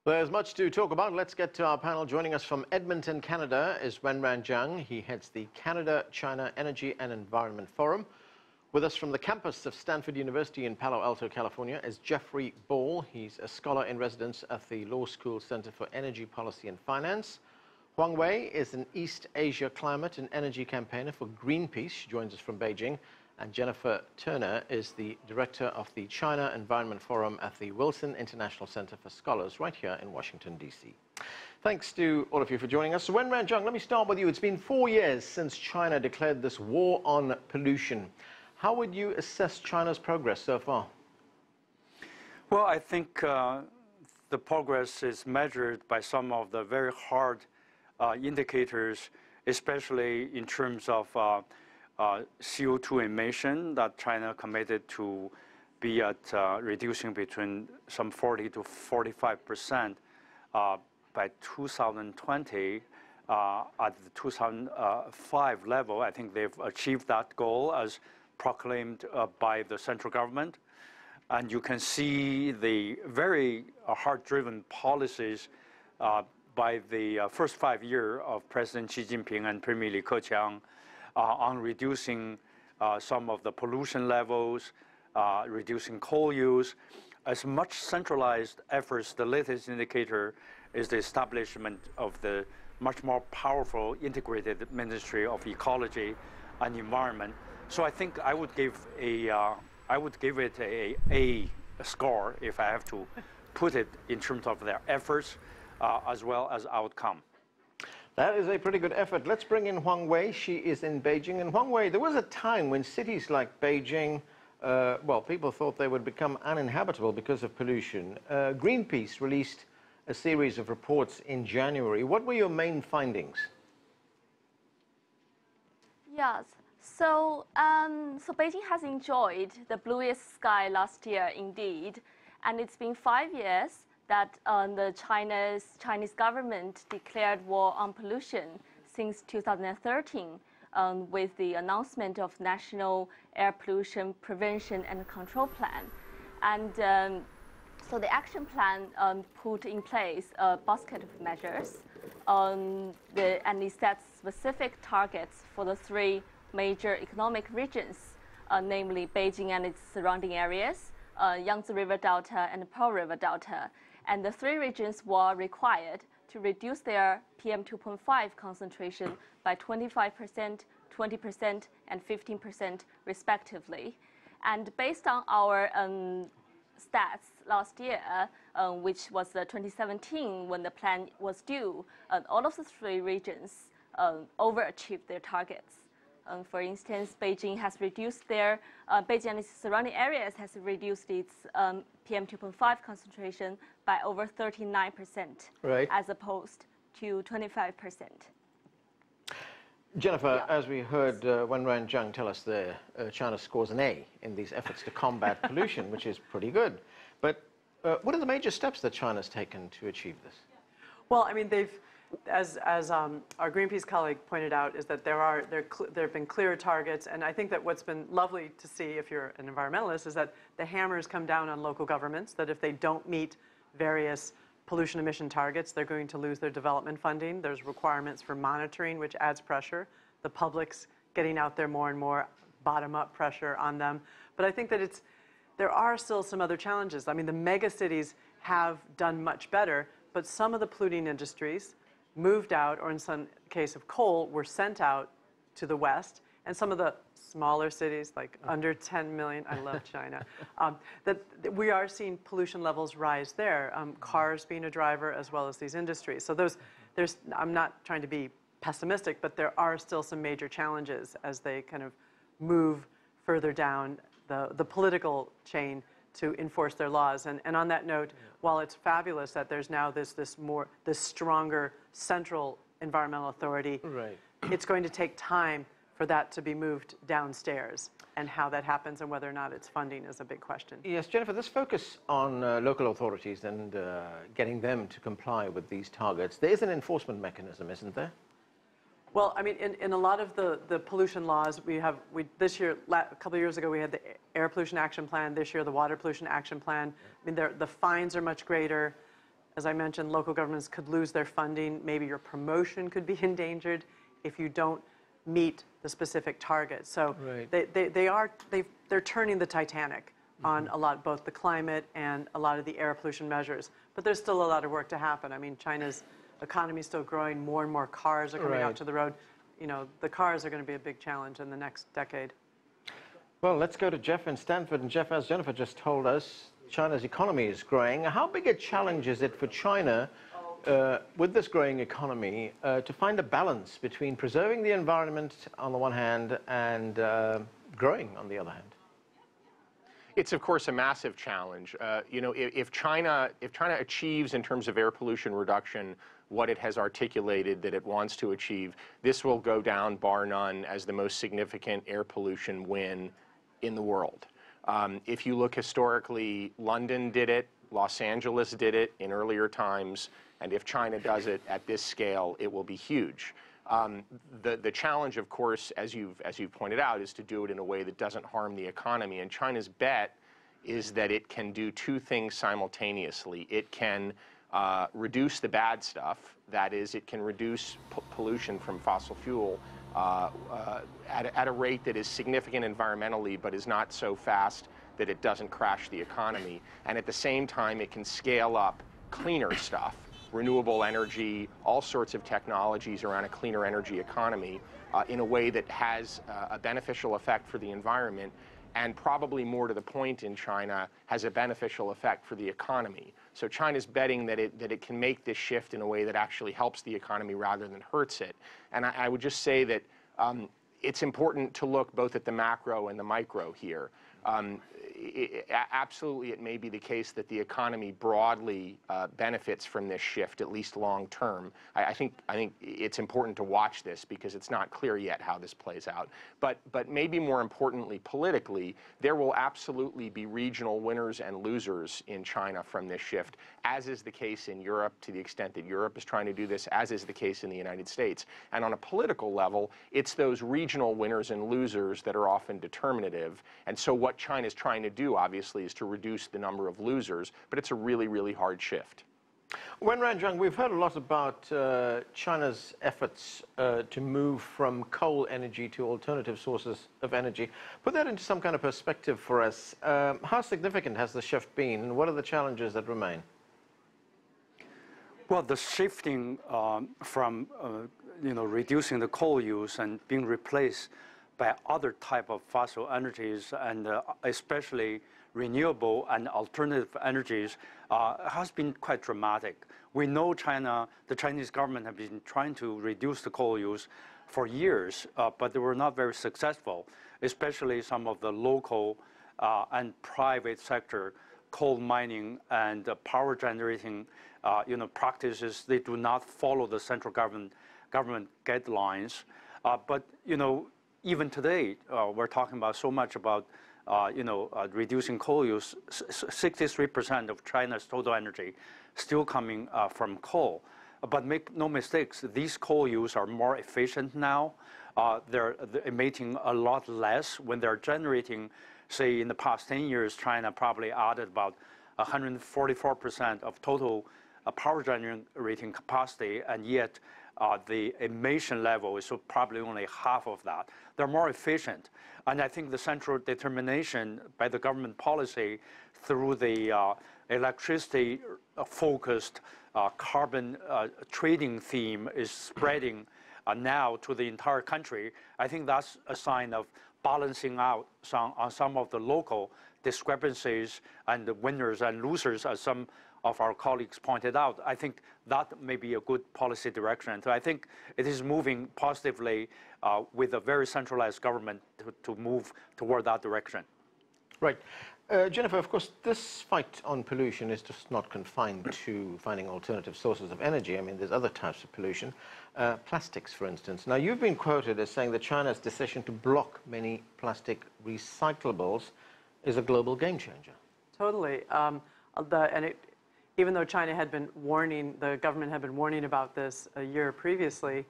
There's much to talk about. Let's get to our panel. Joining us from Edmonton, Canada is Wenran Jiang. He heads the Canada-China Energy and Environment Forum. With us from the campus of Stanford University in Palo Alto, California, is Jeffrey Ball. He's a scholar in residence at the Law School Center for Energy Policy and Finance. Huang Wei is an East Asia climate and energy campaigner for Greenpeace. She joins us from Beijing. And Jennifer Turner is the director of the China Environment Forum at the Wilson International Center for Scholars right here in Washington, D.C. Thanks to all of you for joining us. So Wenran Jiang, let me start with you. It's been 4 years since China declared this war on pollution. How would you assess China's progress so far? Well, I think the progress is measured by some of the very hard indicators, especially in terms of CO2 emission that China committed to be at reducing between some 40 to 45% by 2020. At the 2005 level, I think they've achieved that goal as proclaimed by the central government. And you can see the very hard-driven policies by the first 5 years of President Xi Jinping and Premier Li Keqiang on reducing some of the pollution levels, reducing coal use. As much centralized efforts, the latest indicator is the establishment of the much more powerful integrated Ministry of Ecology and Environment. So I think I would give it a score if I have to put it in terms of their efforts as well as outcome. That is a pretty good effort. Let's bring in Huang Wei. She is in Beijing. And Huang Wei, there was a time when cities like Beijing, well, people thought they would become uninhabitable because of pollution. Greenpeace released a series of reports in January. What were your main findings? Yes. So Beijing has enjoyed the bluest sky last year, indeed. And it's been 5 years that the Chinese government declared war on pollution since 2013 with the announcement of National Air Pollution Prevention and Control Plan. And so the action plan put in place a basket of measures and it sets specific targets for the three major economic regions, namely Beijing and its surrounding areas, Yangtze River Delta and the Pearl River Delta. And the three regions were required to reduce their PM2.5 concentration by 25%, 20%, and 15% respectively. And based on our stats last year, which was 2017 when the plan was due, all of the three regions overachieved their targets. For instance, Beijing has reduced their, Beijing and its surrounding areas has reduced its PM2.5 concentration by over 39%, right, as opposed to 25%. Jennifer, as we heard Wenran Jiang tell us there, China scores an A in these efforts to combat pollution, which is pretty good. But what are the major steps that China's taken to achieve this? Well, I mean, they've, as our Greenpeace colleague pointed out, is that there have been clear targets. And I think that what's been lovely to see, if you're an environmentalist, is that the hammers come down on local governments, that if they don't meet various pollution emission targets, they're going to lose their development funding. There's requirements for monitoring, which adds pressure. The public's getting out there more and more, bottom-up pressure on them. But I think that there are still some other challenges. I mean, the mega cities have done much better, but some of the polluting industries moved out, or in some case of coal, were sent out to the west. And some of the smaller cities, like under 10 million, I love China, that we are seeing pollution levels rise there, cars being a driver as well as these industries. So I'm not trying to be pessimistic, but there are still some major challenges as they kind of move further down the political chain to enforce their laws. And on that note, while it's fabulous that there's now this stronger central environmental authority, right, it's going to take time for that to be moved downstairs. And how that happens and whether or not it's funding is a big question. Yes, Jennifer, this focus on local authorities and getting them to comply with these targets, there is an enforcement mechanism, isn't there? Well, I mean, in a lot of the pollution laws, this year, a couple of years ago, we had the Air Pollution Action Plan. This year, the Water Pollution Action Plan. I mean, the fines are much greater. as I mentioned, local governments could lose their funding. Maybe your promotion could be endangered if you don't meet the specific targets. So they're turning the Titanic on a lot, both the climate and a lot of the air pollution measures. But there's still a lot of work to happen. I mean, China's economy is still growing. More and more cars are coming out to the road. You know, the cars are going to be a big challenge in the next decade. Well, let's go to Jeff in Stanford. And Jeff, as Jennifer just told us, China's economy is growing. How big a challenge is it for China, with this growing economy, to find a balance between preserving the environment on the one hand and growing on the other hand? It's, of course, a massive challenge. You know, if China achieves in terms of air pollution reduction what it has articulated that it wants to achieve, this will go down, bar none, as the most significant air pollution win in the world. If you look historically, London did it, Los Angeles did it in earlier times, and if China does it at this scale, it will be huge. The challenge, of course, as you've pointed out, is to do it in a way that doesn't harm the economy. And China's bet is that it can do two things simultaneously. It can reduce the bad stuff. That is, it can reduce pollution from fossil fuel at a rate that is significant environmentally, but is not so fast that it doesn't crash the economy. And at the same time, it can scale up cleaner stuff, renewable energy, all sorts of technologies around a cleaner energy economy in a way that has a beneficial effect for the environment, and probably more to the point in China, has a beneficial effect for the economy. So China's betting that it can make this shift in a way that actually helps the economy rather than hurts it. And I would just say that it's important to look both at the macro and the micro here. Absolutely, it may be the case that the economy broadly benefits from this shift, at least long term. I think it's important to watch this because it's not clear yet how this plays out. But maybe more importantly, politically, there will absolutely be regional winners and losers in China from this shift, as is the case in Europe to the extent that Europe is trying to do this, as is the case in the United States. And on a political level, it's those regional winners and losers that are often determinative. And so what China is trying to do, obviously, is to reduce the number of losers, but it's a really, really hard shift. Wenran Jiang, we've heard a lot about China's efforts to move from coal energy to alternative sources of energy. Put that into some kind of perspective for us. How significant has the shift been, and what are the challenges that remain? Well, the shifting from reducing the coal use and being replaced by other type of fossil energies, and especially renewable and alternative energies, has been quite dramatic. We know the Chinese government have been trying to reduce the coal use for years, but they were not very successful, especially some of the local and private sector coal mining and power generating practices. They do not follow the central government guidelines. But even today, we're talking about so much about reducing coal use. 63% of China's total energy still coming from coal. But make no mistakes, these coal use are more efficient now. They're emitting a lot less. When they're generating, say, in the past 10 years, China probably added about 144% of total power generating capacity, and yet the emission level is probably only half of that. They're more efficient. And I think the central determination by the government policy through the electricity-focused carbon trading theme is spreading now to the entire country. I think that's a sign of balancing out on some of the local discrepancies and the winners and losers, as some of our colleagues pointed out. I think that may be a good policy direction. So I think it is moving positively with a very centralized government to move toward that direction. Right. Jennifer, of course, this fight on pollution is just not confined to finding alternative sources of energy. I mean, there's other types of pollution, plastics, for instance. Now, you've been quoted as saying that China's decision to block many plastic recyclables is a global game changer. Totally. Even though China had been warning, the government had been warning about this a year previously,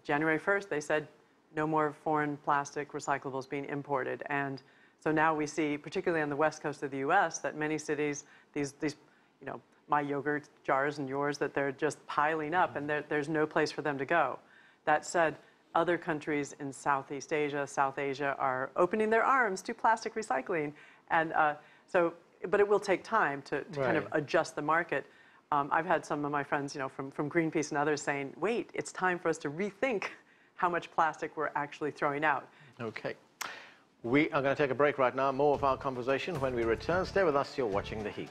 January 1st, they said no more foreign plastic recyclables being imported. And so now we see, particularly on the west coast of the U.S., that many cities, these my yogurt jars and yours, that they're just piling up and there's no place for them to go. That said, other countries in Southeast Asia, South Asia are opening their arms to plastic recycling. And but it will take time to kind of adjust the market. I've had some of my friends, from Greenpeace and others saying, wait, it's time for us to rethink how much plastic we're actually throwing out. Okay. We are going to take a break right now. More of our conversation when we return. Stay with us. You're watching The Heat.